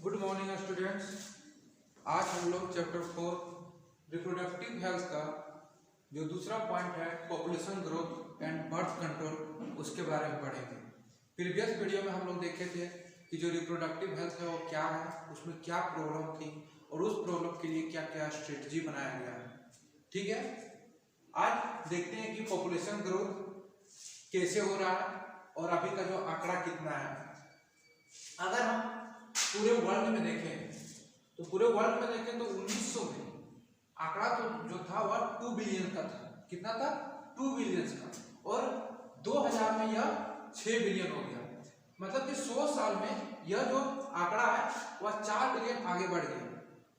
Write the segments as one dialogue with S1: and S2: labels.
S1: Good morning students. आज हम लोग चैप्टर 4 रिप्रोडक्टिव हेल्थ का जो दूसरा पॉइंट है population growth and birth control उसके बारे में पढ़ेंगे। प्रीवियस वीडियो में हम लोग देखे थे कि जो रिप्रोडक्टिव हेल्थ है वो क्या है, उसमें क्या प्रॉब्लम थी और उस प्रॉब्लम के लिए क्या क्या स्ट्रेटजी बनाया गया है। ठीक है, आज देखते हैं कि पॉपुलेशन ग्रोथ कैसे हो रहा है और अभी का जो आंकड़ा कितना है। अगर हम पूरे वर्ल्ड में देखें तो पूरे वर्ल्ड में देखें तो 1900 में आंकड़ा तो जो था वह 2 बिलियन का था। कितना था? 2 बिलियन का। और 2000 में यह 6 बिलियन हो गया। मतलब कि 100 साल में यह जो आंकड़ा है वह 4 बिलियन आगे बढ़ गया।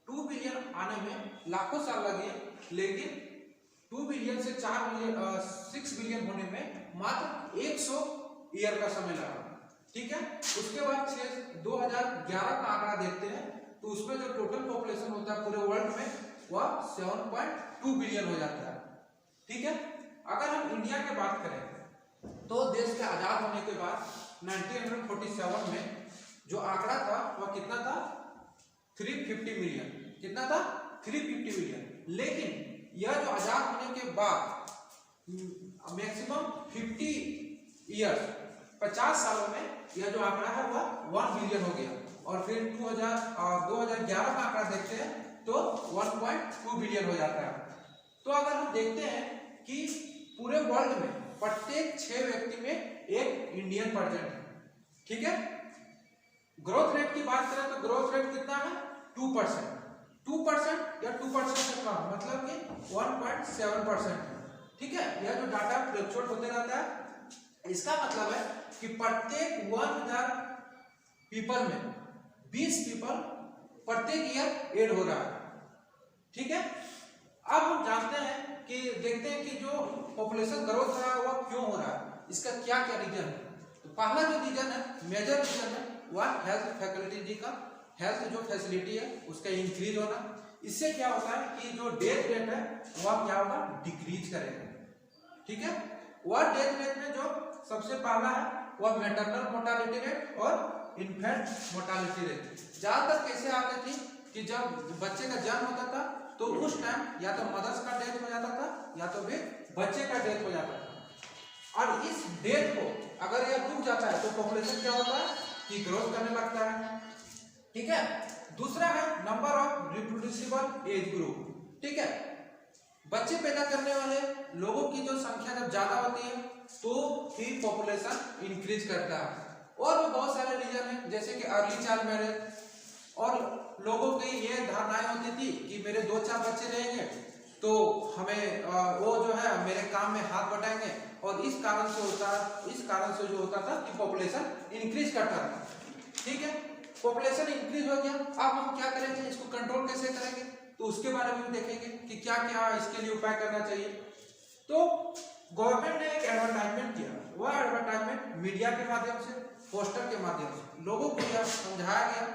S1: 2 बिलियन आने में लाखों साल लगे, लेकिन 2 बिलियन से 6 बिलियन होने में मात्र 100 ईयर का समय लगा। ठीक है, उसके बाद 2011 का आंकड़ा देखते हैं तो उसमें जो टोटल पॉपुलेशन होता है पूरे वर्ल्ड में वह 7.2 बिलियन हो जाता है। ठीक है, अगर हम इंडिया की बात करें तो देश के आजाद होने के बाद 1947 में जो आंकड़ा था वह कितना था? 350 मिलियन। कितना था? 350 मिलियन। लेकिन यह जो आजाद होने के बाद मैक्सिमम 50 सालों में यह जो आंकड़ा है वह 1 बिलियन हो गया। और फिर 2011 का आंकड़ा देखते हैं तो 1.2 बिलियन हो जाता है। तो अगर हम देखते हैं कि पूरे वर्ल्ड में प्रत्येक 6 व्यक्ति में एक इंडियन प्रेजेंट है। ठीक है, ग्रोथ रेट की बात करें तो ग्रोथ रेट कितना है? 2%। 2% या 2% से कम, मतलब कि 1.7%। ठीक है, यह जो डाटा फ्लक्चुएट होते रहता है, इसका मतलब है कि प्रत्येक 1000 पीपल में 20 पीपल प्रत्येक ईयर ऐड हो रहा है। ठीक है, अब हम जानते हैं कि देखते हैं कि जो पॉपुलेशन ग्रोथ हो रहा है वह क्यों हो रहा है, इसका क्या क्या रीजन है। तो पहला जो रीजन है, मेजर रीजन है, वह हेल्थ फैसिलिटी का हेल्थ जो फैसिलिटी है उसका इंक्रीज होना। इससे क्या होता है कि जो डेथ रेट है वह क्या होगा? डिक्रीज करेगा। ठीक है, वह डेथ रेट में जो सबसे पहला है वह मैटरनल मोर्टालिटी रेट और इन्फेंट मोर्टालिटी रेट। ज्यादातर कैसे आते थी कि जब बच्चे का जन्म होता था तो उस टाइम या तो मदर्स का डेथ हो जाता था या तो फिर बच्चे का डेथ हो जाता था। और इस डेथ को अगर यह रुक जाता है तो पॉपुलेशन क्या होता है कि ग्रोथ करने लगता है। ठीक है, दूसरा है number of reproducible age group. ठीक है, बच्चे पैदा करने वाले लोगों की जो संख्या जब ज्यादा होती है तो ही पॉपुलेशन इंक्रीज करता है। और भी बहुत सारे रीजन है, जैसे कि अर्ली चाइल्ड मैरिज। और लोगों की ये धारणाएं होती थी कि मेरे 2-4 बच्चे रहेंगे तो हमें वो जो है मेरे काम में हाथ बटाएंगे, और इस कारण से जो होता था कि पॉपुलेशन इंक्रीज करता था। ठीक है, पॉपुलेशन इंक्रीज हो गया, अब हम क्या करेंगे, इसको कंट्रोल कैसे करेंगे, तो उसके बारे में भी देखेंगे कि क्या क्या इसके लिए उपाय करना चाहिए। तो गवर्नमेंट ने एक एडवर्टाइजमेंट किया। वह एडवर्टाइजमेंट मीडिया के माध्यम से, पोस्टर के माध्यम से लोगों को यह समझाया गया,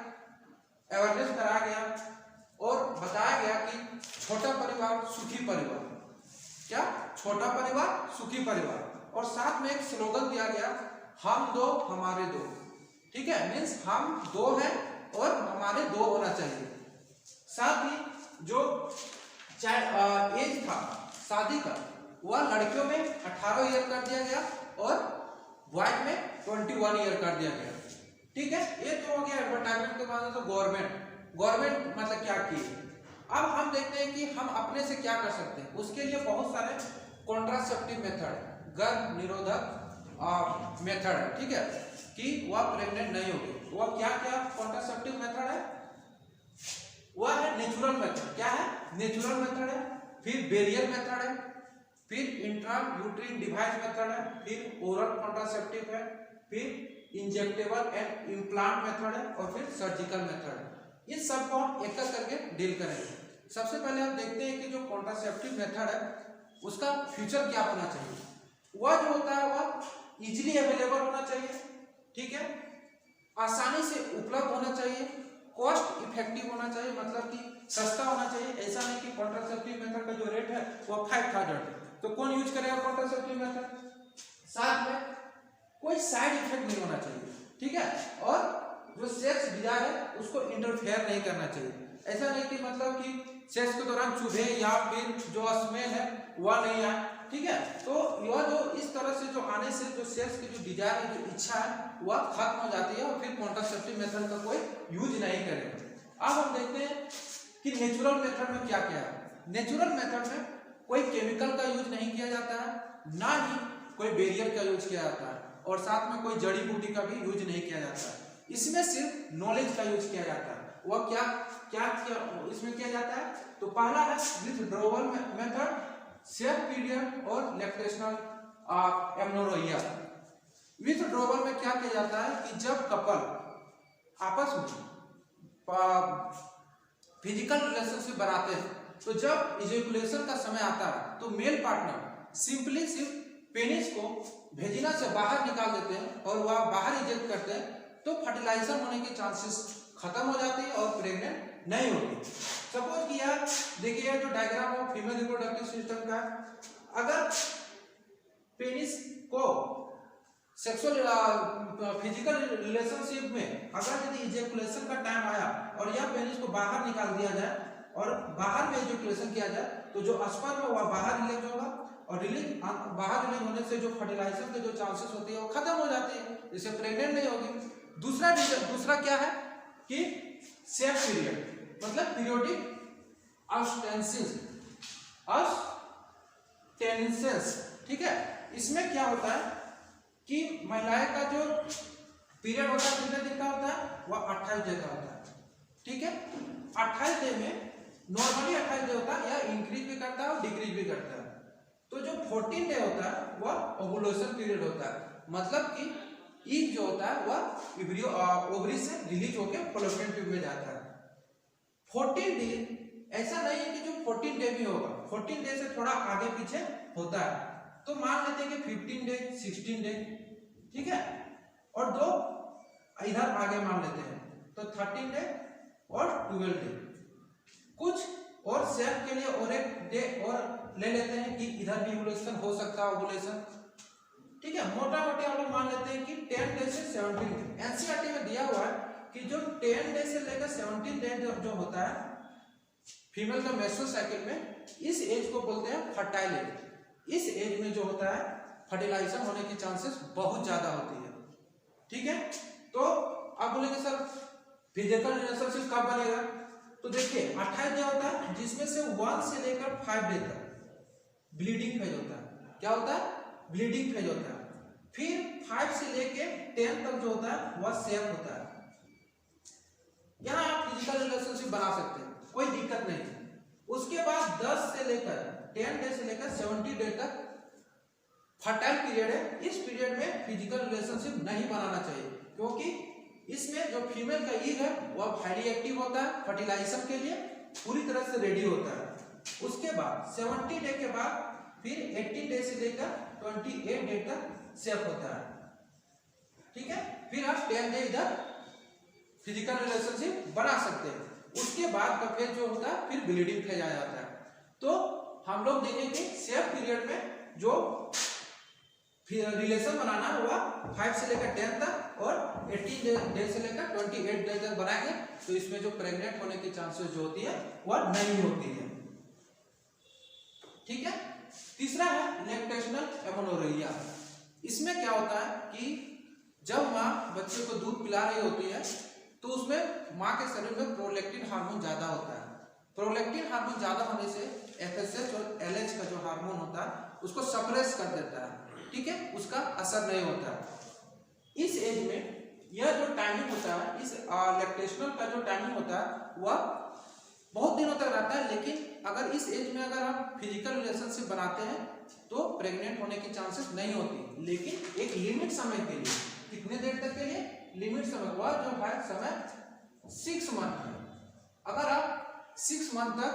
S1: अवेयरनेस कराया गया और बताया गया कि छोटा परिवार सुखी परिवार। क्या? छोटा परिवार सुखी परिवार। और साथ में एक स्लोगन दिया गया, हम दो हमारे दो। ठीक है, मीन्स हम 2 हैं और हमारे 2 होना चाहिए। साथ ही जो एज था शादी का वह लड़कियों में 18 ईयर कर दिया गया और बॉयज में 21 ईयर कर दिया गया। ठीक है, ये तो हो गया एडवर्टाइजमेंट के बाद। तो गवर्नमेंट मतलब क्या की। अब हम देखते हैं कि हम अपने से क्या कर सकते हैं। उसके लिए बहुत सारे कॉन्ट्रासेप्टिव मेथड, गर्भ निरोधक मेथड है। ठीक है, कि वह प्रेग्नेंट नहीं होगी। वह क्या क्या कॉन्ट्रासेप्टिव मेथड है? वह है नेचुरल मेथड। क्या है? नेचुरल मेथड है। फिर बेरियर मेथड है, फिर इंट्रायूट्राइन डिवाइस मेथड है, फिर ओरल कॉन्ट्रासेप्टिव है, फिर इंजेक्टेबल एंड इम्प्लांट मेथड है और फिर सर्जिकल मेथड है। इन सब को हम एक करके डील करेंगे। सबसे पहले हम देखते हैं कि जो कॉन्ट्रासेप्टिव मेथड है उसका फ्यूचर क्या होना चाहिए। वह जो होता है वह इजीली अवेलेबल होना चाहिए। ठीक है, आसानी से उपलब्ध होना चाहिए, कॉस्ट इफेक्टिव होना चाहिए, मतलब कि सस्ता होना चाहिए। ऐसा नहीं कि कॉन्ट्रासेप्टिव मेथड का जो रेट है वो 5000 है तो कौन यूज करेगा कॉन्ट्रासेप्टिव मेथड। साथ में कोई साइड इफेक्ट नहीं होना चाहिए। ठीक है, और जो सेक्स डिजायर है उसको इंटरफेयर नहीं करना चाहिए। ऐसा नहीं कि मतलब कि सेक्स के दौरान चुभे या फिर जो स्मेल है वह नहीं आए, ठीक है। तो यह जो इस तरह से जो आने से जो सेक्स की जो डिजायर है, जो इच्छा है वह खत्म हो जाती है और फिर कॉन्ट्रासेप्टिव मेथड का कोई यूज नहीं करेगा। अब हम देखते हैं कि नेचुरल मेथड में क्या क्या है। नेचुरल मेथड में कोई केमिकल का यूज नहीं किया जाता है, ना ही कोई बैरियर का यूज किया जाता है, और साथ में कोई जड़ी बूटी का भी यूज नहीं किया जाता है। इसमें सिर्फ नॉलेज का यूज किया जाता है। वह क्या क्या इसमें किया जाता है? तो पहला है विथड्रॉवल मेथड, सेफ पीरियड और लैक्टेशनल एमनोरिया। विथड्रॉवल में क्या किया जाता है कि जब कपल आपस में फिजिकल रिलेशनशिप बनाते हैं, तो जब इजैकुलेशन का समय आता है तो मेल पार्टनर सिंपली सिर्फ पेनिस को वेजिना से बाहर निकाल देते हैं और वह बाहर इजेक्ट करते हैं, तो फर्टिलाइजेशन होने के चांसेस खत्म हो जाते हैं और प्रेग्नेंट नहीं होती। सपोज कि यार देखिए जो diagram of female reproductive system का, अगर पेनिस को सेक्सुअल फिजिकल रिलेशनशिप में अगर यदि इजैकुलेशन का टाइम आया और यह पेनिस को बाहर निकाल दिया जाए और बाहर में इजैकुलेशन किया जाए, तो जो स्पर्म है वह बाहर रिलीज होगा और बाहर रिलीज होने से जो फर्टिलाइजेशन के जो चांसेस होते हैं वो खत्म हो जाते हैं, इससे प्रेग्नेंट नहीं होगी। दूसरा क्या है कि सेफ पीरियड, मतलब पीरियोडिक अब्स्टेंसेंस, ठीक है। इसमें क्या होता है कि महिलाएं का जो पीरियड होता है कितने दिन का होता है? वह 28 डे का होता है, ठीक है। 28 डे में नॉर्मली 28 डे होता है, या इंक्रीज भी करता है और डिक्रीज भी करता है। तो जो 14 डे होता है वह ओवुलेशन पीरियड होता है, मतलब कि ईग जो होता है वह ओवरी से रिलीज होकर फॉलोपियन ट्यूब में जाता है। 14 डे ऐसा नहीं है कि जो 14 डे भी होगा, 14 डे से थोड़ा आगे पीछे होता है। तो मान लेते हैं कि 15 डे 16 डे, ठीक है, और दो इधर आगे मान लेते हैं तो 13 डे और 12 डे। कुछ और सेफ के लिए और एक डे और ले लेते हैं कि इधर भी ओवुलेशन हो सकता है, ओवुलेशन, ठीक है। मोटा मोटी हम लोग मान लेते हैं कि 10 डे से 17 डे। एनसीईआरटी में दिया हुआ है कि जो 10 डे से लेकर 17 डे जो होता है फीमेल का मेंस्ट्रुअल साइकिल में, इस एज को बोलते हैं फर्टाइल एज। इस एज में जो होता है फर्टिलाइजेशन होने की चांसेस बहुत ज्यादा होती है, ठीक है। तो आप बोलेंगे सर फिजिकल रिलेशनशिप कब बनेगा? तो देखिए 28 डे होता है जिसमें से 1 से लेकर 5 डे तक ब्लीडिंग फेज होता है। क्या होता है? ब्लीडिंग फेज होता है। फिर 5 से लेके 10 तक जो होता है वह सेफ होता है। यहाँ आप फिजिकल रिलेशनशिप बना सकते हैं, कोई दिक्कत नहीं है। उसके बाद 10 से लेकर 10 डे से लेकर 70 डे तक फर्टाइल पीरियड है। इस पीरियड में फिजिकल रिलेशनशिप नहीं बनाना चाहिए, क्योंकि इसमें जो फीमेल का ईग है वह हाईली एक्टिव होता है, फर्टिलाइजेशन के लिए पूरी तरह से रेडी होता है। उसके बाद 70 डे के बाद फिर 80 डे से लेकर 28 डे तक सेफ होता है, ठीक है। फिर आप 10 डे इधर फिजिकल रिलेशनशिप बना सकते हैं। उसके बाद का फेज जो होता है फिर ब्लीडिंग फेज आ जाता है। तो हम लोग देखेंगे सेफ पीरियड में जो रिलेशन बनाना हुआ 5 से लेकर 10 तक और 80 डे से लेकर 28 डे तक बनाएंगे, तो इसमें जो प्रेग्नेंट होने की चांसेस जो होती है वह नहीं होती है, ठीक है। तीसरा है लैक्टेशनल एमनोरिया। इसमें क्या होता है कि जब माँ बच्चे को दूध पिला रही होती है तो उसमें माँ के शरीर में प्रोलैक्टिन हार्मोन ज्यादा होता है। प्रोलैक्टिन हार्मोन ज्यादा होने से एफएसएच और एलएच का जो हार्मोन होता है उसको सप्रेस कर देता है, ठीक है, उसका असर नहीं होता। इस एज में यह जो टाइमिंग होता है, इस लैक्टेशनल का जो टाइमिंग होता है वह बहुत दिनों तक रहता है। लेकिन अगर इस एज में अगर हम फिजिकल रिलेशनशिप बनाते हैं तो प्रेग्नेंट होने की चांसेस नहीं होती, लेकिन एक लिमिट समय के लिए। कितने देर तक के लिए? लिमिट समय, वह जो है समय 6 मंथ है। अगर आप 6 मंथ तक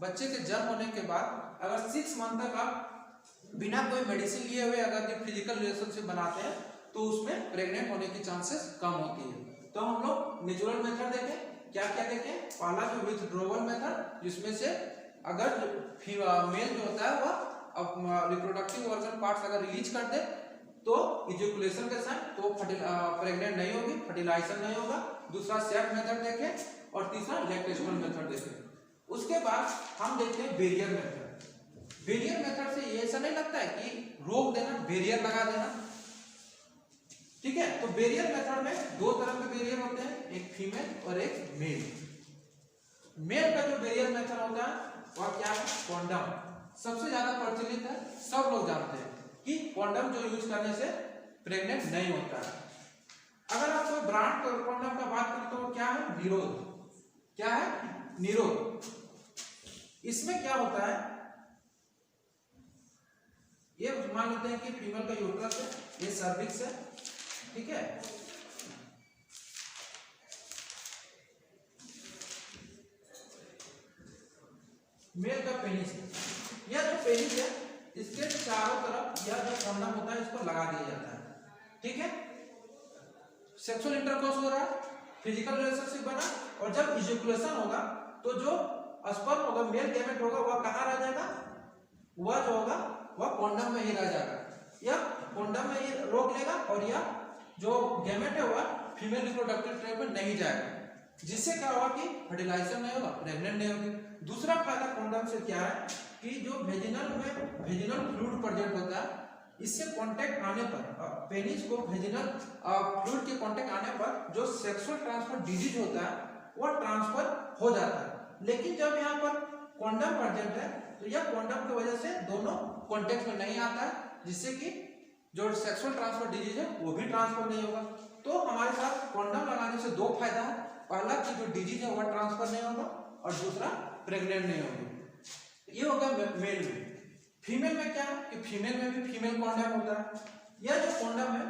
S1: बच्चे के जन्म होने के बाद अगर 6 मंथ तक आप बिना कोई मेडिसिन लिए हुए अगर फिजिकल रिलेशनशिप बनाते हैं तो उसमें प्रेग्नेंट होने की चांसेस कम होती है। तो हम लोग नेचुरल मेथड देखें, क्या क्या देखें। पहला जो विथड्रॉवल मेथड, जिसमें से अगर मेल जो होता है वह रिप्रोडक्टिव ऑर्गन पार्ट्स अगर रिलीज कर दे तो इजैकुलेशन के साथ तो प्रेग्नेंट नहीं होगी, फर्टिलाइजेशन नहीं होगा। दूसरा सेफ मेथड देखे और तीसरा लैक्टेशनल मेथड देखे। उसके बाद हम देखते हैं बेरियर मेथड। बेरियर मेथड से ये ऐसा नहीं लगता है कि रोक देना, बेरियर लगा देना, ठीक है। तो बेरियर मेथड में दो तरह के बेरियर होते हैं, एक फीमेल और एक मेल। मेल का जो बेरियर मेथड होता है वह क्या है, कॉन्डम, सबसे ज्यादा प्रचलित है, सब लोग जानते हैं कि कॉन्डम जो यूज करने से प्रेग्नेंट नहीं होता है। अगर आप कोई ब्रांड कॉन्डम का बात करें तो क्या है, निरोध, क्या है, निरोध। इसमें क्या होता है, ये मान लेते हैं कि फीमेल का यूट्रस है, ये सर्विक्स है, ठीक है। मेल का पेनिस है, यह जो पेनिस है इसके चारों तरफ यह जो कॉन्डम होता है इसको लगा दिया जाता है, ठीक है। सेक्सुअल इंटरकोर्स हो रहा है, फिजिकल रिलेशनशिप बना, और जब इजैकुलेशन होगा तो जो स्पर्म होगा, मेल गैमेट होगा, वह कहाँ रह जाएगा, वह जो होगा वह कॉन्डम में ही रह जाएगा, यह कॉन्डम में ही रोक लेगा, और यह जो गैमेट है वह फीमेल रिप्रोडक्टिव ट्रैक्ट में नहीं जाएगा, जिससे क्या होगा कि फर्टिलाइजेशन नहीं होगा, प्रेग्नेंट नहीं होगी। दूसरा फायदा कॉन्डम से क्या है कि जो वेजिनल फ्लूइड प्रेजेंट होता है, इससे कांटेक्ट आने पर, पेनिस को वेजिनल फ्लूइड के कांटेक्ट आने पर जो सेक्सुअल ट्रांसफर डिजीज होता है वह ट्रांसफर हो जाता है। लेकिन जब यहाँ पर कॉन्डम प्रेजेंट है तो यह कॉन्डम की वजह से दोनों कांटेक्ट में नहीं आता है, जिससे कि जो सेक्सुअल ट्रांसफर डिजीज है वो भी ट्रांसफर नहीं होगा। तो हमारे साथ कॉन्डम लगाने से दो फायदा है, पहला कि जो डिजीज है वह ट्रांसफर नहीं होगा, और दूसरा प्रेग्नेंट नहीं होगी। ये होगा मेल में। फीमेल में क्या है कि फीमेल में भी फीमेल कॉन्डम होता है। यह जो कॉन्डम है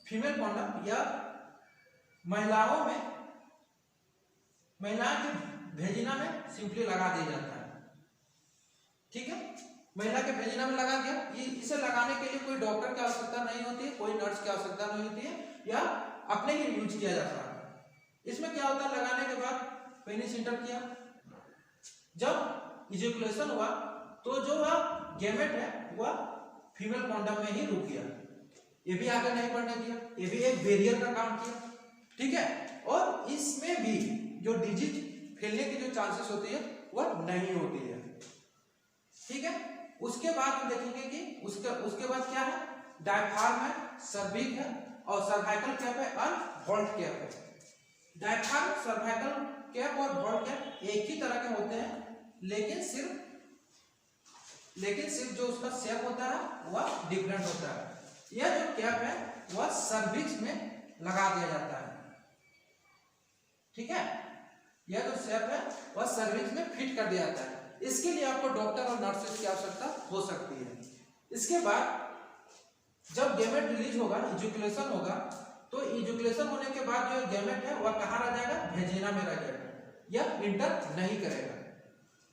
S1: फीमेल कॉन्डम, यह महिलाओं के भेजिना में सिंपली लगा दिया जाता है, ठीक है। महिला के भेजिना में लगा दिया, इसे लगाने के लिए कोई डॉक्टर की आवश्यकता नहीं होती है, कोई नर्स की आवश्यकता नहीं होती है, या अपने ही यूज किया जाता है। इसमें क्या होता है, लगाने के बाद पेनिस इंटर किया, जब इजैकुलेशन हुआ तो जो वह गैमेट है वह फीमेल कॉन्डम में ही रुक गया, ये भी आगे नहीं बढ़ने दिया, ये भी एक बैरियर का काम किया, ठीक है। और इसमें भी जो डिजीज फैलने की जो चांसेस होती है वह नहीं होती है, ठीक है। उसके बाद हम देखेंगे कि उसके बाद क्या है, डायफ्राम है, सर्विक है, और सर्वाइकल कैप है और वॉल्ट कैप है। डायफ्राम, सर्वाइकल कैप और वॉल्ट कैप एक ही तरह के होते हैं, लेकिन सिर्फ जो उसका शेप होता है वह डिफरेंट होता है। यह जो कैप है वह सर्विक्स में लगा दिया जाता है, ठीक है। यह जो शेप है वह सर्विक्स में फिट कर दिया जाता है। इसके लिए आपको डॉक्टर और नर्सेस की आवश्यकता हो सकती है। इसके बाद जब गैमेट रिलीज होगा, इजैकुलेशन होगा, तो इजैकुलेशन होने के बाद जो गैमेट है वह कहाँ रह जाएगा, वेजिना में रह जाएगा, यह इंटर नहीं करेगा।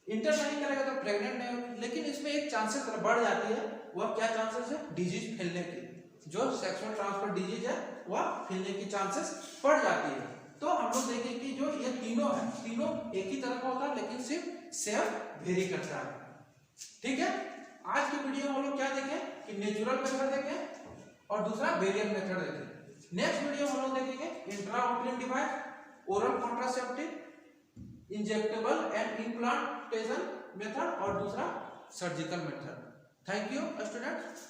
S1: इंटर नहीं करेगा तो प्रेग्नेंट नहीं होगी। लेकिन इसमें एक चांसेस बढ़ जाती है, वह क्या चांसेस है, डिजीज फैलने की, जो सेक्सुअल ट्रांसफर डिजीज है वह फैलने की चांसेस बढ़ जाती है। तो हम लोग देखें कि जो ये तीनों है, तीनों एक ही तरह का होता है, लेकिन सिर्फ शेप वेरी करता है, ठीक है। आज की वीडियो में हम लोग क्या देखें कि नेचुरल मेथड देखें और दूसरा बैरियर मेथड देखें। नेक्स्ट वीडियो में हम लोग देखेंगे intrauterine device, oral contraceptive, injectable and implantation method, और दूसरा surgical method. Thank you students.